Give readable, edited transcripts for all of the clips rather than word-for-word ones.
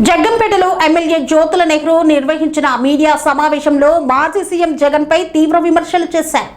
జగ్గంపేటలో MLA Jyothula Nehru నిర్వహించిన media సమావేశంలో మాజీ సీఎం జగన్ పై తీవ్ర విమర్శలు చేశారు.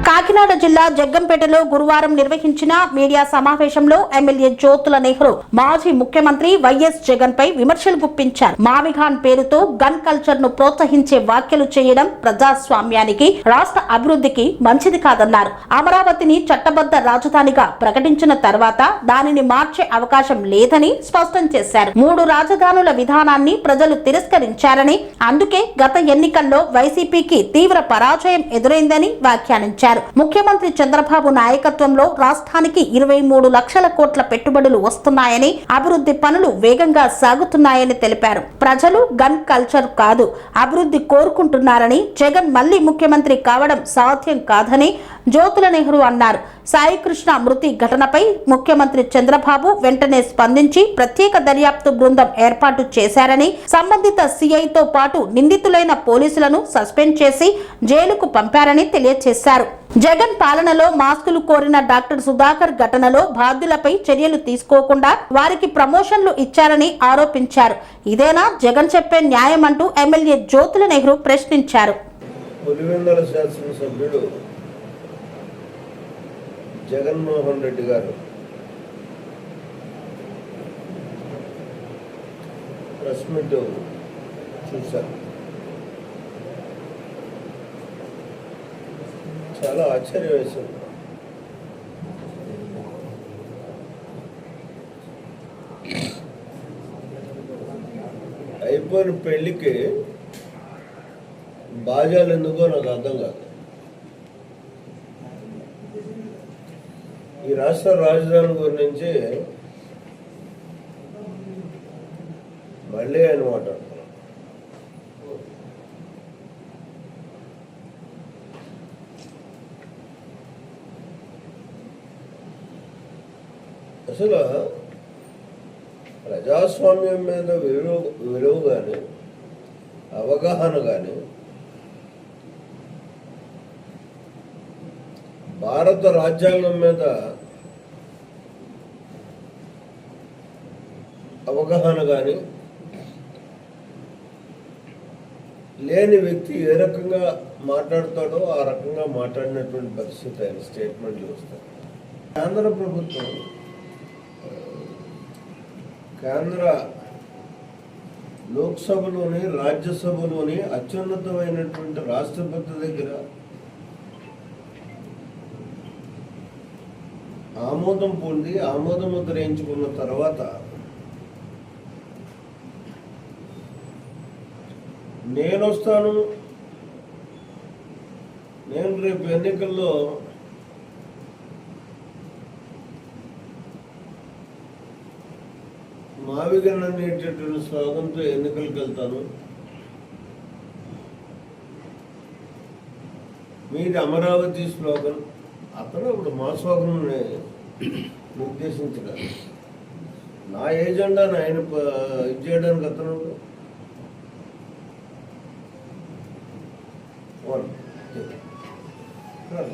కాకినాడ జిల్లా జగ్గంపేటలో గురువారం నిర్వహించిన మీడియా సమావేశంలో ఎమ్మెల్యే జ్యోతుల నెహ్రూ మాజీ ముఖ్యమంత్రి వైఎస్ జగన్ పై విమర్శలు గుప్పించారు. మామిఘాన్ పేరుతో గన్ కల్చర్ ను ప్రోత్సహించే వ్యాఖ్యలు చేయడం ప్రజాస్వామ్యానికి, రాష్ట్ర అభివృద్ధికి మంచిది కాదన్నారు. అమరావతిని చట్టబద్ధ రాజధానిగా ప్రకటించిన తర్వాత దానిని మార్చే అవకాశం లేదని స్పష్టం చేశారు. 3 రాజధానుల విధానాన్ని ప్రజలు తిరస్కరించారని, అందుకే గత ఎన్నికల్లో వైసీపీకి తీవ్ర పరాజయం ఎదురైందని వ్యాఖ్యానించారు. ముఖ్యమంత్రి చంద్రబాబు నాయకత్వంలో రాష్ట్రానికి 23 లక్షల కోట్ల పెట్టుబడులు వస్తున్నాయని, అభివృద్ధి పనులు వేగంగా సాగుతున్నాయని తెలిపారు. ప్రజలు గన్ కల్చర్ కాదు, అభివృద్ధి కోరుకుంటున్నారని, జగన్ మళ్లీ ముఖ్యమంత్రి కావడం సాధ్యం కాదని జ్యోతుల నెహ్రూ అన్నారు. సాయికృష్ణ మృతి ఘటనపై ముఖ్యమంత్రి చంద్రబాబు వెంటనే స్పందించి ప్రత్యేక దర్యాప్తు బృందం ఏర్పాటు చేశారని, సంబంధిత సీఐతో పాటు నిందితులైన పోలీసులను సస్పెండ్ చేసి జైలుకు పంపారని తెలియజేశారు. జగన్ పాలనలో మాస్కులు కోరిన డాక్టర్ సుధాకర్ ఘటనలో బాధ్యులపై చర్యలు తీసుకోకుండా వారికి ప్రమోషన్లు ఇచ్చారని ఆరోపించారు. ఇదేనా జగన్ చెప్పే న్యాయం అంటూ ఎమ్మెల్యే జ్యోతుల నెహ్రూ ప్రశ్నించారు. జగన్మోహన్ రెడ్డి గారు ప్రెస్ మీట్ చూశారు. చాలా ఆశ్చర్యం వేసింది. అయిపోయిన పెళ్లికి బాజాలు ఎందుకో నాకు అర్థం కాదు. ఈ రాష్ట్ర రాజధాని గురించి మళ్ళీ ఆయన మాట్లాడుతున్నారు. అసలు ప్రజాస్వామ్యం మీద విలువ కానీ, అవగాహన కానీ, భారత రాజ్యాంగం మీద అవగాహన కానీ లేని వ్యక్తి ఏ రకంగా మాట్లాడతాడో ఆ రకంగా మాట్లాడినటువంటి పరిస్థితి ఆయన స్టేట్మెంట్ చూస్తారు. కేంద్ర ప్రభుత్వం కేంద్ర లోక్సభలోని, రాజ్యసభలోని అత్యున్నతమైనటువంటి రాష్ట్రపతి దగ్గర ఆమోదం పొంది ఆమోదం ముద్రించుకున్న తర్వాత నేను వస్తాను, నేను రేపు ఎన్నికల్లో మావిగన్ అనేటటువంటి స్లోగన్తో ఎన్నికలకు వెళ్తాను, మీది అమరావతి స్లోగన్, అతను ఇప్పుడు మా స్లోగన్ నిర్దేశించగలరు. నా ఏజెండాను ఆయన ఇది చేయడానికి అతను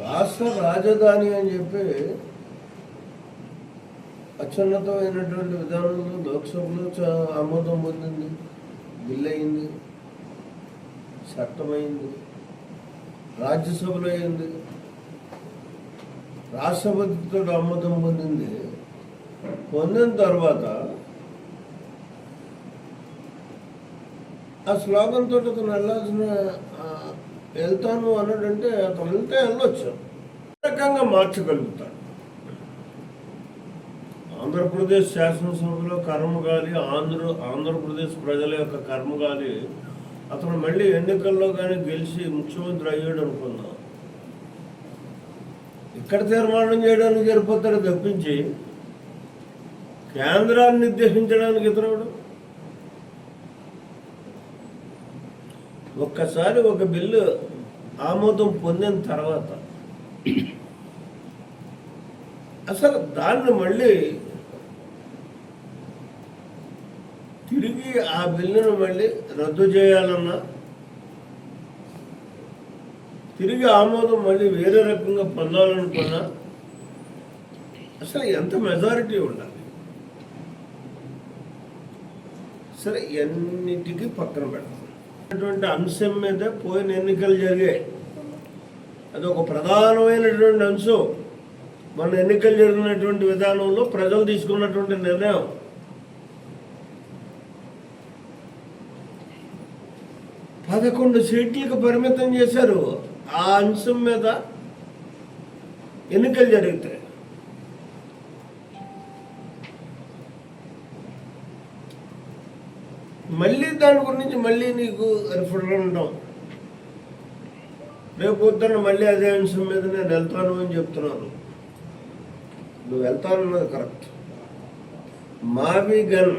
రాష్ట్ర రాజధాని అని చెప్పి అత్యున్నతమైనటువంటి విధానంలో లోక్సభలో ఆమోదం పొందింది, బిల్ అయింది, చట్టమైంది, రాజ్యసభలో అయింది, రాష్ట్రపతితో ఆమోదం పొందింది. పొందిన తర్వాత ఆ స్లోగన్ తోటి అతను వెళ్ళాల్సిన వెళ్తాను అన్నాడంటే అతను వెళ్తే వెళ్ళొచ్చు, రకంగా మార్చగలుగుతాడు. ఆంధ్రప్రదేశ్ శాసనసభలో కర్మగాలి, ఆంధ్రప్రదేశ్ ప్రజల యొక్క కర్మగాలి అతను మళ్ళీ ఎన్నికల్లో కానీ గెలిచి ముఖ్యమంత్రి అయ్యాడు అనుకుందాం, ఇక్కడ తీర్మానం చేయడానికి సరిపోతాడు తప్పించి కేంద్రాన్ని నిర్దేశించడానికి ఇతరుడు. ఒక్కసారి ఒక బిల్లు ఆమోదం పొందిన తర్వాత అసలు దాన్ని మళ్ళీ తిరిగి ఆ బిల్లును మళ్ళీ రద్దు చేయాలన్నా, తిరిగి ఆమోదం మళ్ళీ వేరే రకంగా పొందాలనుకున్నా అసలు ఎంత మెజారిటీ ఉండాలి? సరే ఎన్నిటికీ పక్కన పెడతాం. అటువంటి అంశం మీద పోయిన ఎన్నికలు జరిగాయి. అది ఒక ప్రధానమైనటువంటి అంశం. మన ఎన్నికలు జరిగినటువంటి విధానంలో ప్రజలు తీసుకున్నటువంటి నిర్ణయం. పదకొండు సీట్లకు పరిమితం చేశారు. ఆ అంశం మీద ఎన్నికలు జరుగుతాయి. మళ్ళీ దాని గురించి మళ్ళీ నీకు రిఫర్ ఉండడం. రేపు పొద్దున్న మళ్ళీ అదే అంశం మీద నేను వెళ్తాను అని చెప్తున్నాను. నువ్వు వెళ్తానన్నది కరెక్ట్. మావి గన్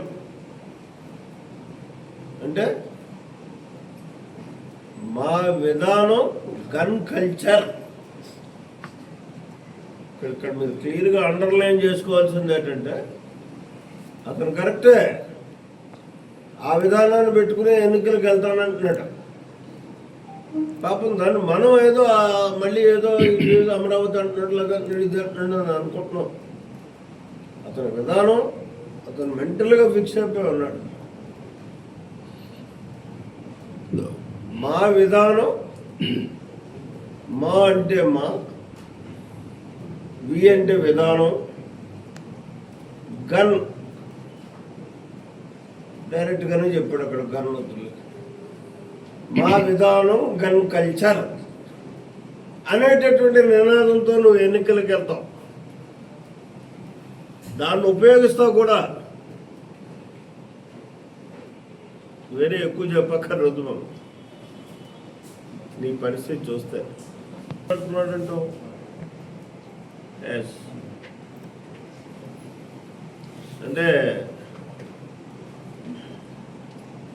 అంటే మా విధానం గన్ కల్చర్. ఇక్కడ మీరు క్లియర్గా అండర్లైన్ చేసుకోవాల్సింది ఏంటంటే అతను కరెక్టే, ఆ విధానాన్ని పెట్టుకుని ఎన్నికలకు వెళ్తానంటున్నాడు. పాపం దాన్ని మనం ఏదో మళ్ళీ ఏదో అమరావతి అంటున్నట్లుగా అంటున్నాను అనుకుంటున్నాం. అతని విధానం అతను మెంటల్గా ఫిక్స్ అయిపోయి ఉన్నాడు. మా విధానం, మా అంటే మా, వి అంటే విధానం, గన్ డైరెక్ట్గానే చెప్పాడు అక్కడ గన్ వద్దులు. మా విధానం గన్ కల్చర్ అనేటటువంటి నినాదంతో నువ్వు ఎన్నికలకు వెళ్తావు. దాన్ని ఉపయోగిస్తావు కూడా. వేరే ఎక్కువ చెప్పక్కర్లేదు. మనం నీ పరిస్థితి చూస్తే అంటున్నాడంటావు. ఎస్ అంటే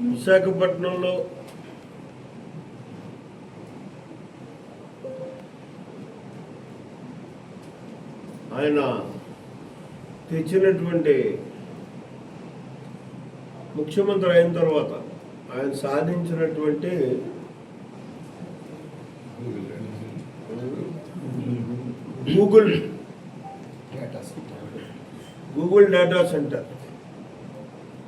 విశాఖపట్నంలో ఆయన తెచ్చినటువంటి ముఖ్యమంత్రి అయిన తర్వాత ఆయన సాధించినటువంటి గూగుల్ డేటా సెంటర్